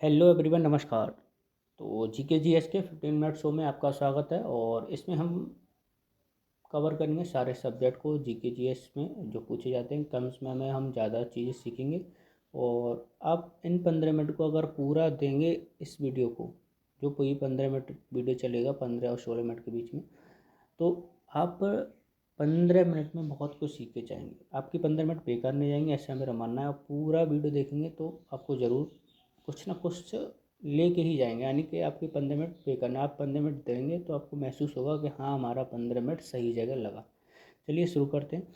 Hello everyone, नमस्कार। तो GK GS के 15 मिनट शो में आपका स्वागत है और इसमें हम कवर करेंगे सारे सब्जेक्ट को। जीके जीएस में जो पूछे जाते हैं कम समय में हम ज़्यादा चीज़ें सीखेंगे। और आप इन 15 मिनट को अगर पूरा देंगे इस वीडियो को, जो पूरी 15 मिनट वीडियो चलेगा 15 और 16 मिनट के बीच में, तो आप 15 मिनट में बहुत कुछ सीख के जाएंगे। आपकी 15 मिनट बेकार नहीं जाएंगे, ऐसा मेरा मानना है। आप पूरा वीडियो देखेंगे तो आपको ज़रूर कुछ ना कुछ लेके ही जाएंगे, यानी कि आपके 15 मिनट पे करना। आप 15 मिनट देंगे तो आपको महसूस होगा कि हाँ, हमारा 15 मिनट सही जगह लगा। चलिए शुरू करते हैं।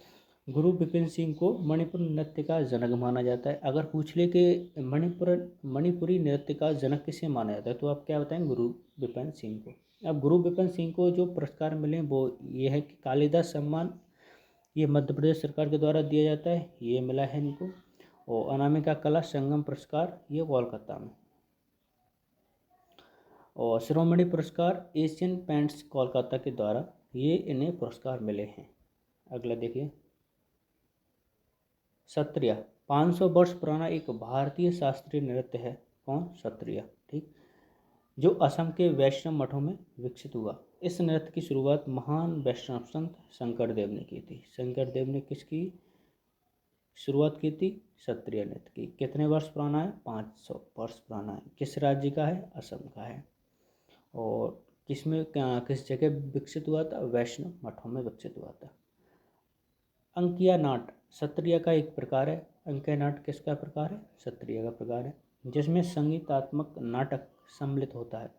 गुरु बिपिन सिंह को मणिपुर नृत्य का जनक माना जाता है। अगर पूछ ले कि मणिपुरी नृत्य का जनक किसे माना जाता है, तो आप क्या बताएंगे? गुरु बिपिन सिंह को। अब गुरु बिपिन सिंह को जो पुरस्कार मिले वो ये है कि कालिदास सम्मान, ये मध्य प्रदेश सरकार के द्वारा दिया जाता है, ये मिला है इनको। और अनामिका कला संगम पुरस्कार, ये कोलकाता में। और शिरोमणि पुरस्कार एशियन पेंट्स कोलकाता के द्वारा ये इन्हें पुरस्कार मिले हैं। अगला देखिए, सत्रिया 500 वर्ष पुराना एक भारतीय शास्त्रीय नृत्य है। कौन? सत्रिया। ठीक, जो असम के वैष्णव मठों में विकसित हुआ। इस नृत्य की शुरुआत महान वैष्णव संत शंकर देव ने की थी। शंकर देव ने किसकी शुरुआत की थी? सत्रिय नृत्य की। कितने वर्ष पुराना है? 500 वर्ष पुराना है। किस राज्य का है? असम का है। और किस जगह विकसित हुआ था? वैष्णव मठों में विकसित हुआ था। अंकिया नाट सत्रिय का एक प्रकार है। अंकिया नाट किसका प्रकार है? सत्रिय का प्रकार है, जिसमें संगीतात्मक नाटक सम्मिलित होता है।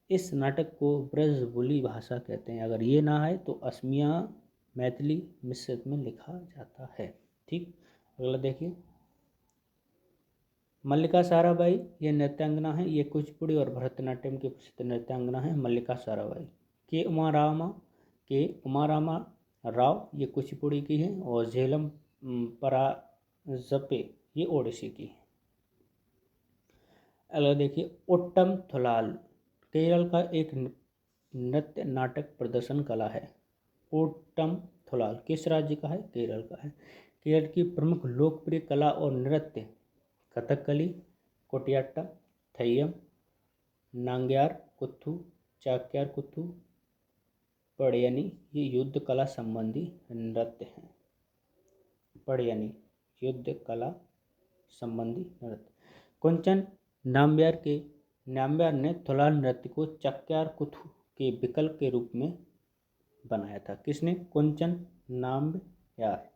इस नाटक को ब्रजबुली भाषा कहते हैं। अगर ये ना है तो असमिया मैथिली मिश्रित में लिखा जाता है। ठीक, अगला देखिए, मल्लिका साराभाई ये नृत्यांगना है। ये कुचिपुड़ी और भरतनाट्यम की प्रसिद्ध नृत्यांगना है मल्लिका साराभाई। के उमा रामा राव ये कुचिपुड़ी की है। और झेलम पराजपे ये ओडिसी की है। अगला देखिए, ओट्टम थुलाल केरल का एक नृत्य नाटक प्रदर्शन कला है। ओट्टम थुलाल किस राज्य का है? केरल का है। केरल की प्रमुख लोकप्रिय कला और नृत्य कथकली, कोटियाट्टम, थय्यम, नांग्यार कुत्थु, चाक्यार कुत्थु, पड़यनी ये युद्ध कला संबंधी नृत्य हैं। पड़यनी युद्ध कला संबंधी नृत्य। कुंचन नाम्यार ने थुलाल नृत्य को चक्यार कुथु के विकल्प के रूप में बनाया था। किसने? कुंचन नाम्यार।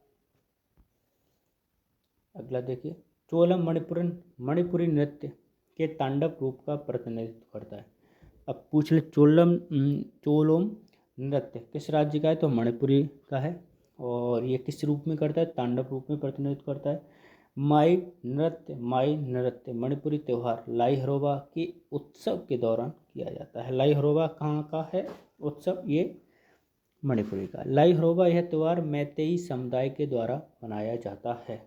अगला देखिए, चोलम मणिपुरी नृत्य के तांडव रूप का प्रतिनिधित्व करता है। अब पूछ ले, चोलोम नृत्य किस राज्य का है? तो मणिपुरी का है। और ये किस रूप में करता है? तांडव रूप में प्रतिनिधित्व करता है। माई नृत्य मणिपुरी त्यौहार लाई हरोबा के उत्सव के दौरान किया जाता है। लाई हरोबा कहाँ का है उत्सव? ये मणिपुरी का। लाई हरोबा यह त्यौहार मैतेई समुदाय के द्वारा मनाया जाता है।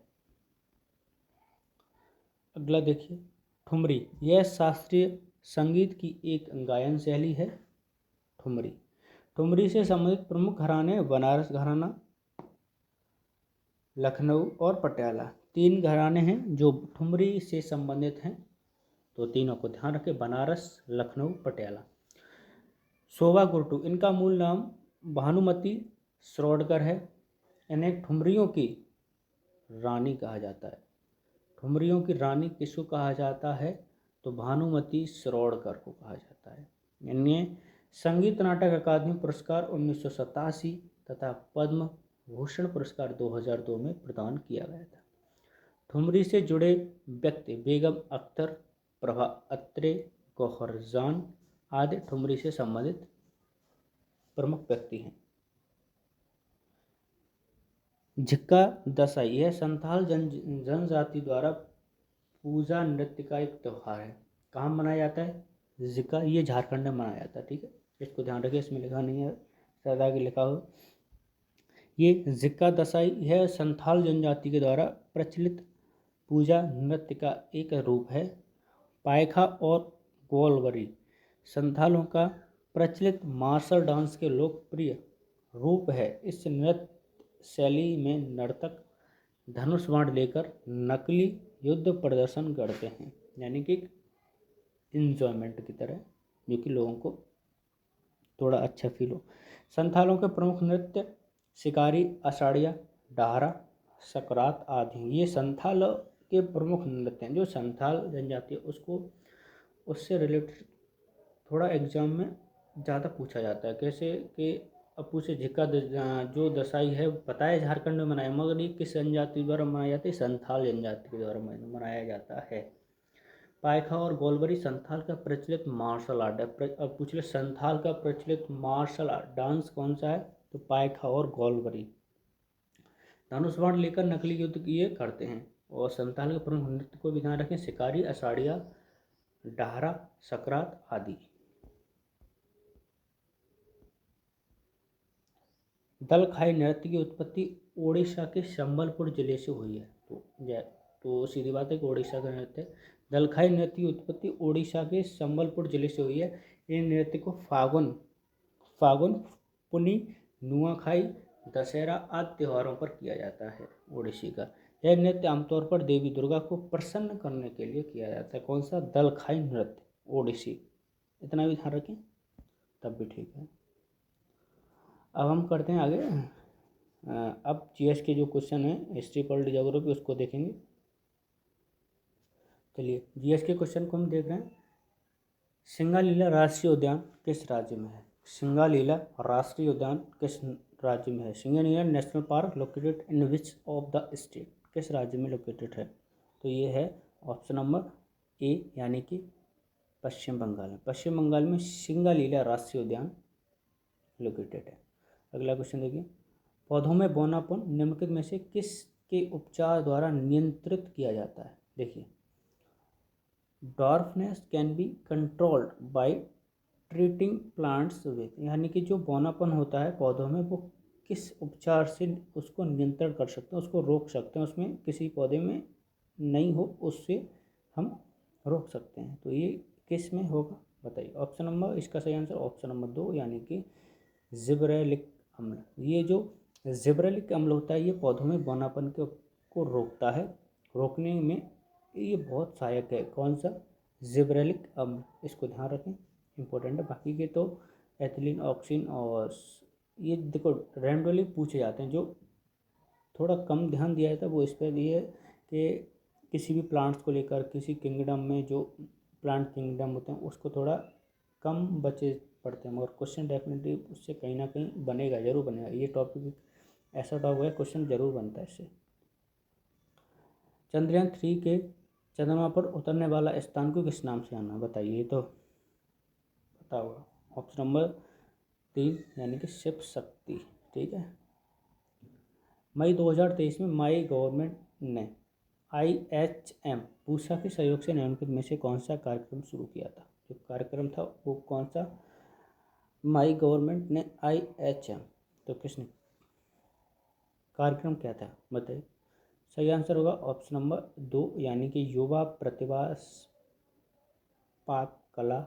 अगला देखिए, ठुमरी यह शास्त्रीय संगीत की एक गायन शैली है। ठुमरी ठुमरी से संबंधित प्रमुख घराने बनारस घराना, लखनऊ और पटियाला। 3 घराने हैं जो ठुमरी से संबंधित हैं, तो तीनों को ध्यान रखें, बनारस, लखनऊ, पटियाला। शोभा गुरटू इनका मूल नाम भानुमती श्रोडकर है। इन्हें ठुमरियों की रानी कहा जाता है। ठुमरियों की रानी किसको कहा जाता है? तो भानुमती श्रोडकर को कहा जाता है। इन्हें संगीत नाटक अकादमी पुरस्कार 1987 तथा पद्म भूषण पुरस्कार 2002 में प्रदान किया गया था। ठुमरी से जुड़े व्यक्ति बेगम अख्तर, प्रभा अत्रे, गौहर जान आदि ठुमरी से संबंधित प्रमुख व्यक्ति हैं। झिक्का दसाई यह संथाल जनजाति द्वारा पूजा नृत्य का एक त्यौहार है। कहाँ मनाया जाता है? झिक्का, ये झारखंड में मनाया जाता है। ठीक है, इसको ध्यान रखिए, इसमें लिखा नहीं है, शायद आगे लिखा हो। ये झिक्का दसाई यह संथाल जनजाति के द्वारा प्रचलित पूजा नृत्य का एक रूप है। पायखा और गोलवरी संथालों का प्रचलित मार्शल डांस के लोकप्रिय रूप है। इस नृत्य शैली में नर्तक धनुष बाण लेकर नकली युद्ध प्रदर्शन करते हैं, यानी कि इंजॉयमेंट की तरह, जो कि लोगों को थोड़ा अच्छा फील हो। संथालों के प्रमुख नृत्य शिकारी, अषाढ़िया, डाहरा, सकरात आदि। ये संथाल के प्रमुख नृत्य हैं। जो संथाल जनजाति है उसको उससे रिलेटेड थोड़ा एग्जाम में ज़्यादा पूछा जाता है। कैसे कि अब पूछे झिक्का जो दसाई है पता है झारखंड में मनाया, मगर ये किस जनजाति द्वारा मनाया जाता है? संथाल जनजाति के द्वारा मनाया जाता है। पाइखा और गोलवरी संथाल का प्रचलित मार्शल आर्ट है। अब पूछ ले संथाल का प्रचलित मार्शल आर्ट डांस कौन सा है? तो पाइखा और गोलवरी। धनुष बाण लेकर नकली युद्ध ये करते हैं। और संथाल के प्रमुख नृत्य को भी ध्यान रखें, शिकारी, अषाढ़िया, डाहरा, सकरात आदि। दलखाई नृत्य की उत्पत्ति ओडिशा के संबलपुर जिले से हुई है। तो सीधी बात है कि ओडिशा का नृत्य। दलखाई नृत्य की उत्पत्ति ओडिशा के संबलपुर जिले से हुई है। इन नृत्य को फागुन फागुन पुनी, नुआखाई, दशहरा आदि त्योहारों पर किया जाता है। ओडिसी का यह नृत्य आमतौर पर देवी दुर्गा को प्रसन्न करने के लिए किया जाता है। कौन सा? दलखाई नृत्य, ओडिसी। इतना भी ध्यान रखें तब भी ठीक है। अब हम करते हैं आगे। अब जीएस के जो क्वेश्चन है हिस्ट्री, पॉलिटी, ज्योग्राफी उसको देखेंगे। चलिए जीएस के क्वेश्चन को हम देख रहे हैं। सिंगालीला राष्ट्रीय उद्यान किस राज्य में है? सिंगालीला राष्ट्रीय उद्यान किस राज्य में है? Singalila national park located in which of the state? किस राज्य में लोकेटेड है? तो ये है ऑप्शन नंबर ए, यानी कि पश्चिम बंगाल में। पश्चिम बंगाल में सिंगालीला राष्ट्रीय उद्यान लोकेटेड है। अगला क्वेश्चन देखिए, पौधों में बौनापन निम्नलिखित में से किस के उपचार द्वारा नियंत्रित किया जाता है? देखिए, dwarfness can be controlled by treating plants with, यानी कि जो बौनापन होता है पौधों में वो किस उपचार से उसको नियंत्रण कर सकते हैं, उसको रोक सकते हैं, उसमें किसी पौधे में नहीं हो उससे हम रोक सकते हैं। तो ये किस में होगा बताइए? ऑप्शन नंबर, इसका सही आंसर ऑप्शन नंबर 2, यानी कि जिब्रेलिक अम्ल। ये जो जिब्रेलिक अम्ल होता है ये पौधों में बौनापन को रोकता है। रोकने में ये बहुत सहायक है। कौन सा? जिब्रेलिक अम्ल। इसको ध्यान रखें, इंपॉर्टेंट है। बाकी के तो एथिलीन, ऑक्सीन और ये देखो रैंडमली पूछे जाते हैं। जो थोड़ा कम ध्यान दिया जाता है वो इस पर ये है कि किसी भी प्लांट्स को लेकर किसी किंगडम में जो प्लांट किंगडम होते हैं उसको थोड़ा कम बचे पड़ते हैं, मगर क्वेश्चन डेफिनेटली उससे कहीं ना कहीं बनेगा, जरूर बनेगा। ये टॉपिक ऐसा टॉपिक है क्वेश्चन जरूर बनता है इससे। चंद्रयान 3 के चंद्रमा पर उतरने वाला स्थान को किस नाम से जाना? बताइए, ये तो पता होगा। ऑप्शन नंबर 3, यानी कि शिव शक्ति। ठीक है। मई 2023 में माई गवर्नमेंट ने IHM पूषा के सहयोग से निम्नलिखित में से कौन सा कार्यक्रम शुरू किया था? जो कार्यक्रम था वो कौन सा? माई गवर्नमेंट ने IHM, तो किसने? कार्यक्रम क्या था बताइए? सही आंसर होगा ऑप्शन नंबर 2, यानी कि युवा प्रतिभा पाक कला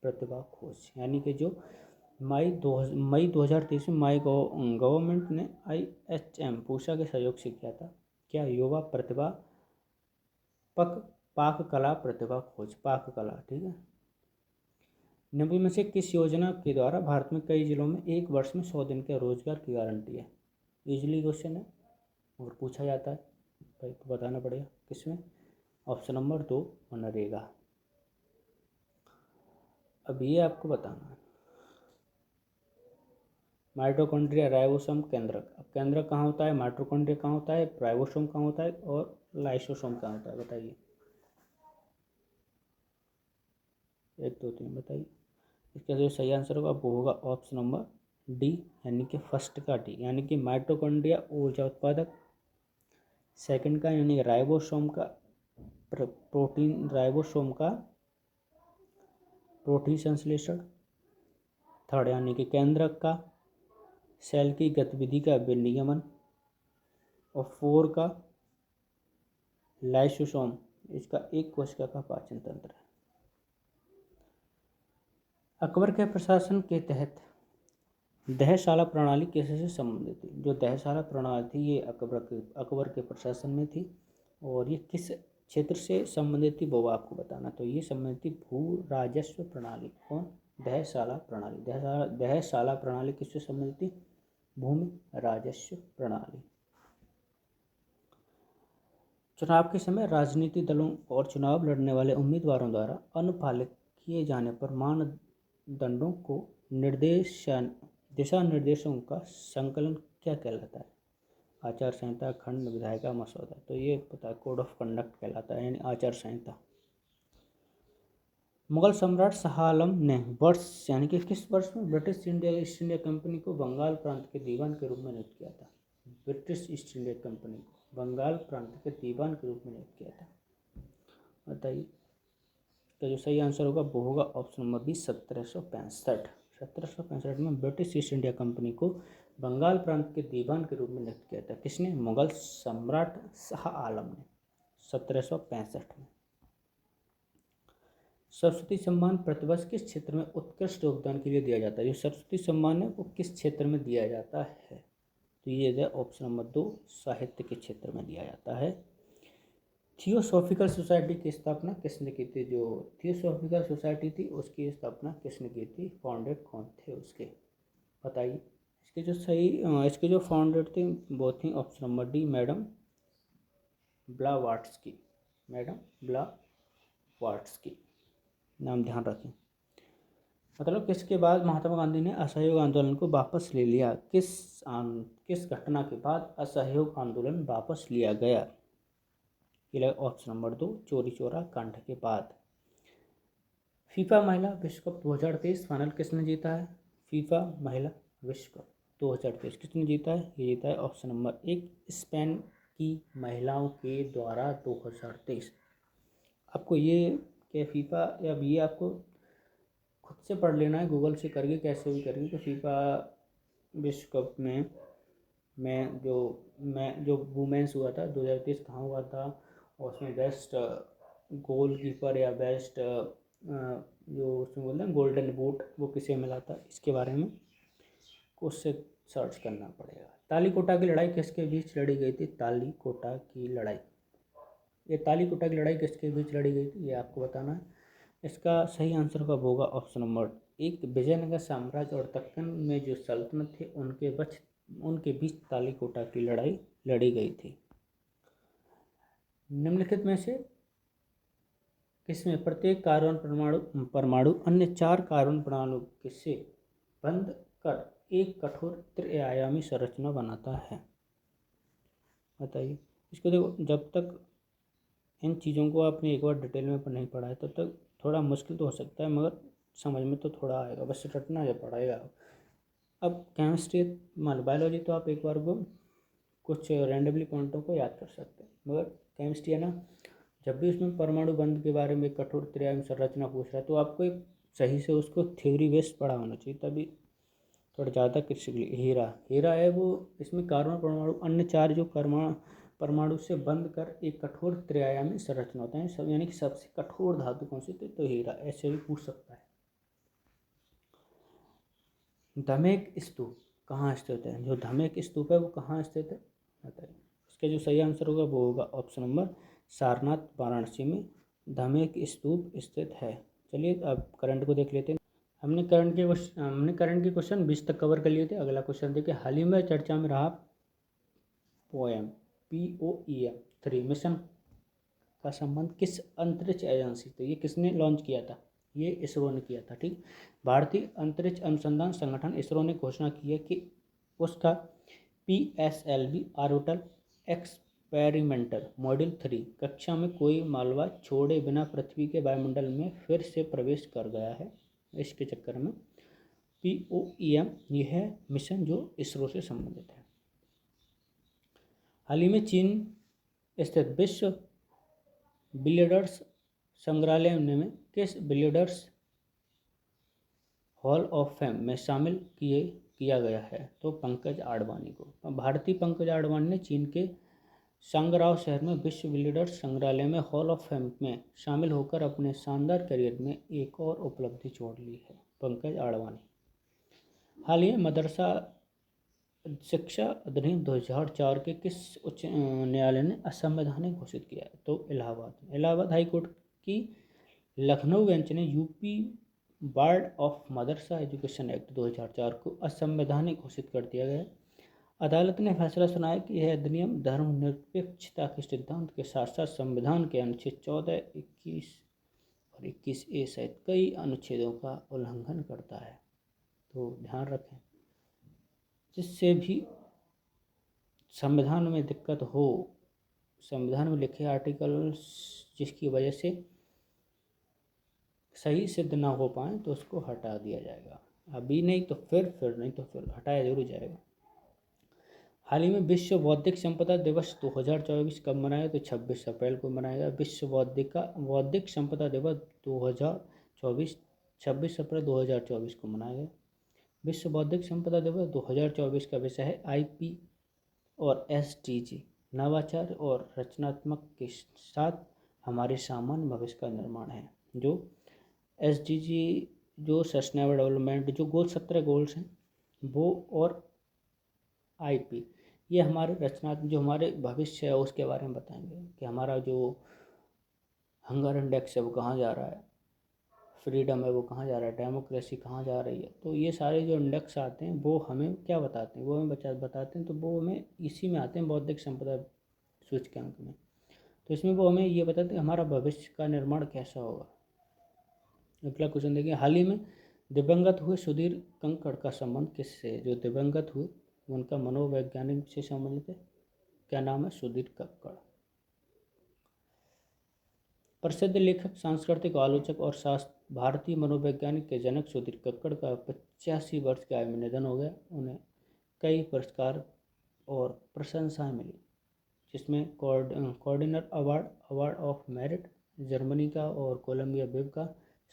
प्रतिभा खोज। यानी कि जो मई 2023 में माई गवर्नमेंट ने IHM पूषा के सहयोग से किया था। क्या? युवा प्रतिभा पाक कला प्रतिभा खोज, पाक कला। ठीक है। निम्न में से किस योजना के द्वारा भारत में कई जिलों में एक वर्ष में 100 दिन के रोजगार की गारंटी है? इजली क्वेश्चन है और पूछा जाता है भाई, तो बताना पड़ेगा किसमें? Option number 2, MNREGA. अब ये आपको बताना है। माइटोकॉन्ड्रिया, राइबोसोम, केंद्रक। अब केंद्रक कहाँ होता है, माइटोकॉन्ड्रिया कहाँ होता है, राइबोसोम कहाँ होता है और लाइसोसोम कहाँ होता है? बताइए, 1 2 3 बताइए। इसका जो सही आंसर होगा वो होगा ऑप्शन नंबर डी, यानी कि फर्स्ट का डी, यानी कि माइटोकॉन्ड्रिया ऊर्जा उत्पादक। सेकंड का यानी राइबोसोम का प्रोटीन संश्लेषण। थर्ड यानी कि केंद्रक का सेल की गतिविधि का विनियमन। और 4 का लाइसोसोम, इसका एक कोशिका का पाचन तंत्र है। अकबर के प्रशासन के तहत दहशाला प्रणाली किससे संबंधित थी? जो दहशाला प्रणाली थी ये अकबर के प्रशासन में थी। और ये किस क्षेत्र से संबंधित थी वो आपको बताना। तो ये संबंधित थी भू राजस्व प्रणाली। कौन? दहशाला प्रणाली। दहशाला प्रणाली किससे संबंधित थी? भूमि राजस्व प्रणाली। चुनाव के समय राजनीतिक दलों और चुनाव लड़ने वाले उम्मीदवारों द्वारा अनुपालित किए जाने पर मानदंडों को दिशा निर्देशों का संकलन क्या कहलाता है? आचार संहिता, खंड, विधायिका, मसौदा। तो ये पता है, कोड ऑफ कंडक्ट कहलाता है, यानी आचार संहिता। मुगल सम्राट शाह आलम ने वर्ष यानी कि किस वर्ष में British India east India company को बंगाल प्रांत के दीवान के रूप में नियुक्त किया था? ब्रिटिश ईस्ट इंडिया कंपनी को बंगाल प्रांत के दीवान के रूप में नियुक्त किया था। बताइए, तो जो सही आंसर होगा वो होगा ऑप्शन नंबर बी, 1765। 1765 में ब्रिटिश ईस्ट इंडिया कंपनी को बंगाल प्रांत के दीवान के रूप में नियुक्त किया था। किसने? मुगल सम्राट शाह आलम ने, 1765 में। सरस्वती सम्मान प्रतिवर्ष किस क्षेत्र में उत्कृष्ट योगदान के लिए दिया जाता है? जो सरस्वती सम्मान है वो किस क्षेत्र में दिया जाता है? तो ये है ऑप्शन नंबर 2, साहित्य के क्षेत्र में दिया जाता है। थियोसॉफिकल सोसाइटी की स्थापना किसने की थी? जो थियोसॉफिकल सोसाइटी थी उसकी स्थापना किसने की थी? फाउंडेड कौन थे उसके? बताइए। इसके जो फाउंडेड थे वो थी option number D, madam Blavatsky. Madam Blavatsky, नाम ध्यान रखें। मतलब किसके बाद महात्मा गांधी ने असहयोग आंदोलन को वापस ले लिया? किस घटना के बाद असहयोग आंदोलन वापस लिया गया? ये ऑप्शन नंबर 2, चोरी चोरा कांड के बाद। फीफा महिला विश्व कप 2023 फाइनल किसने जीता है? फीफा महिला विश्व कप 2023 किसने जीता है? ये जीता है ऑप्शन नंबर 1, स्पेन की महिलाओं के द्वारा 2023। आपको ये क्या फीफा या ये आपको खुद से पढ़ लेना है, गूगल से करके, कैसे भी करके। तो फीफा विश्व कप में जो वुमेंस हुआ था 2023 कहाँ हुआ था, और उसमें बेस्ट गोल कीपर या बेस्ट जो उसमें बोलते हैं गोल्डन बूट, वो किसे मिला था, इसके बारे में उससे सर्च करना पड़ेगा। तालीकोटा की लड़ाई किसके बीच लड़ी गई थी? तालीकोटा की लड़ाई, ये तालीकोटा की लड़ाई किसके बीच लड़ी गई थी, ये आपको बताना है। इसका सही आंसर कब होगा? ऑप्शन नंबर 1, विजयनगर साम्राज्य और दक्कन में जो सल्तनत थे उनके बीच तालीकोटा की लड़ाई लड़ी गई थी। निम्नलिखित में से किसमें प्रत्येक कार्बन परमाणु अन्य 4 कार्बन परमाणु से बंध कर एक कठोर त्रिआयामी संरचना बनाता है? बताइए। इसको देखो, जब तक इन चीज़ों को आपने एक बार डिटेल में नहीं पढ़ा है तब तक थोड़ा मुश्किल तो हो सकता है, मगर समझ में तो थोड़ा आएगा, बस रटना जब पढ़ाएगा। अब केमिस्ट्री मान बायोलॉजी तो आप एक बार को कुछ रैंडमली पॉइंटों को याद कर सकते हैं, मगर केमिस्ट्री है ना, जब भी उसमें परमाणु बंध के बारे में कठोर त्रिआयामी संरचना पूछ रहा है तो आपको एक सही से उसको थ्योरी बेस्ड पढ़ा होना चाहिए, तभी थोड़ा ज़्यादा कृषि के लिए। हीरा है वो, इसमें कार्बन परमाणु अन्य 4 जो परमाणु से बंध कर एक कठोर त्रिआयामी संरचना होता है, सब यानी कि सबसे कठोर धातु कौन सी थी? तो हीरा। ऐसे भी पूछ सकता है। धमेक स्तूप कहाँ स्थित है? जो धमेक स्तूप है वो कहाँ स्थित है? बताइए। इसका जो सही आंसर होगा वो होगा ऑप्शन नंबर सारनाथ, वाराणसी में धमेक स्तूप स्थित है। चलिए अब करंट को देख लेते हैं। हमने करंट के क्वेश्चन 20 तक कवर कर लिए थे। अगला क्वेश्चन देखिए, हाल ही में चर्चा में रहा POEM 3 मिशन का संबंध किस अंतरिक्ष एजेंसी? तो ये किसने लॉन्च किया था? ये इसरो ने किया था। ठीक, भारतीय अंतरिक्ष अनुसंधान संगठन इसरो ने घोषणा की है कि उसका PSLV ऑर्बिटल एक्सपेरिमेंटल मॉड्यूल 3 कक्षा में कोई मालवा छोड़े बिना पृथ्वी के वायुमंडल में फिर से प्रवेश कर गया है। इसके चक्कर में POEM ये है मिशन जो इसरो से संबंधित है। हाल ही में चीन स्थित विश्व बिलियर्ड्स संग्रहालय में किस बिलियर्ड्स हॉल ऑफ फेम में शामिल किया गया है? तो पंकज आडवाणी को। भारतीय पंकज आडवाणी ने चीन के सांगराव शहर में विश्व बिलियर्ड्स संग्रहालय में हॉल ऑफ फेम में शामिल होकर अपने शानदार करियर में एक और उपलब्धि जोड़ ली है। पंकज आडवाणी। हाल ही मदरसा शिक्षा अधिनियम 2004 के किस उच्च न्यायालय ने असंवैधानिक घोषित किया है? तो इलाहाबाद हाई कोर्ट की लखनऊ बेंच ने UP board of Madrasa education act 2004 को असंवैधानिक घोषित कर दिया गया। अदालत ने फैसला सुनाया कि यह अधिनियम धर्मनिरपेक्षता के सिद्धांत के साथ साथ संविधान के अनुच्छेद 14, 21 और 21A सहित कई अनुच्छेदों का उल्लंघन करता है। तो ध्यान रखें, जिससे भी संविधान में दिक्कत हो, संविधान में लिखे आर्टिकल्स जिसकी वजह से सही सिद्ध ना हो पाए तो उसको हटा दिया जाएगा। अभी नहीं तो फिर नहीं तो फिर हटाया जरूर जाएगा। हाल ही में विश्व बौद्धिक संपदा दिवस 2024 कब मनाया? तो 26 अप्रैल को मनाएगा। विश्व बौद्धिक संपदा दिवस 2024 26 अप्रैल 2024 को मनाया गया। विश्व बौद्धिक संपदा दिवस 2024 का विषय है IP और SDG, नवाचार और रचनात्मक के साथ हमारे सामान्य भविष्य का निर्माण है। जो SDG जो सस्टेनेबल डेवलपमेंट जो गोल 17 गोल्स हैं वो, और IP ये हमारे रचनात्मक जो हमारे भविष्य है उसके बारे में बताएंगे कि हमारा जो हंगर इंडेक्स है वो कहाँ जा रहा है, फ्रीडम है वो कहाँ जा रहा है, डेमोक्रेसी कहाँ जा रही है। तो ये सारे जो इंडेक्स आते हैं वो हमें क्या बताते हैं, वो हमें बताते हैं। तो वो हमें इसी में आते हैं बौद्धिक संपदा सूचकांक में। तो इसमें वो हमें ये बताते हैं हमारा भविष्य का निर्माण कैसा होगा। अगला क्वेश्चन देखिए, हाल ही में दिवंगत हुए सुधीर कंकड़ का संबंध किससे है? जो दिवंगत हुए उनका मनोवैज्ञानिक से संबंधित है। क्या नाम है? सुधीर कंकड़। प्रसिद्ध लेखक, सांस्कृतिक आलोचक और भारतीय मनोवैज्ञानिक के जनक सुधीर कंकड़ का 85 वर्ष की आयु में निधन हो गया। उन्हें कई पुरस्कार और प्रशंसाएं मिली, जिसमें कॉर्डिनर अवार्ड ऑफ मेरिट जर्मनी का और कोलंबिया विव का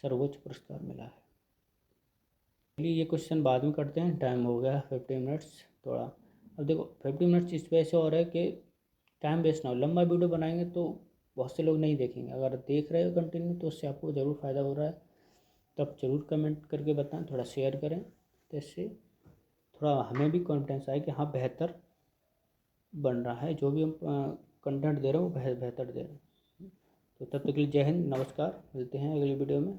सर्वोच्च पुरस्कार मिला है। चलिए ये क्वेश्चन बाद में करते हैं, टाइम हो गया 50 मिनट्स थोड़ा। अब देखो 50 मिनट्स इस वजह से हो रहा है कि टाइम वेस्ट ना हो। लंबा वीडियो बनाएंगे तो बहुत से लोग नहीं देखेंगे। अगर देख रहे हो कंटिन्यू तो उससे आपको ज़रूर फ़ायदा हो रहा है। तो आप ज़रूर कमेंट करके बताएं, थोड़ा शेयर करें, तो इससे थोड़ा हमें भी कॉन्फिडेंस आए कि हाँ बेहतर बन रहा है, जो भी हम कंटेंट दे रहे हो वो बेहतर दे रहे हैं। तो तब तक के लिए जय हिंद, नमस्कार, मिलते हैं अगली वीडियो में।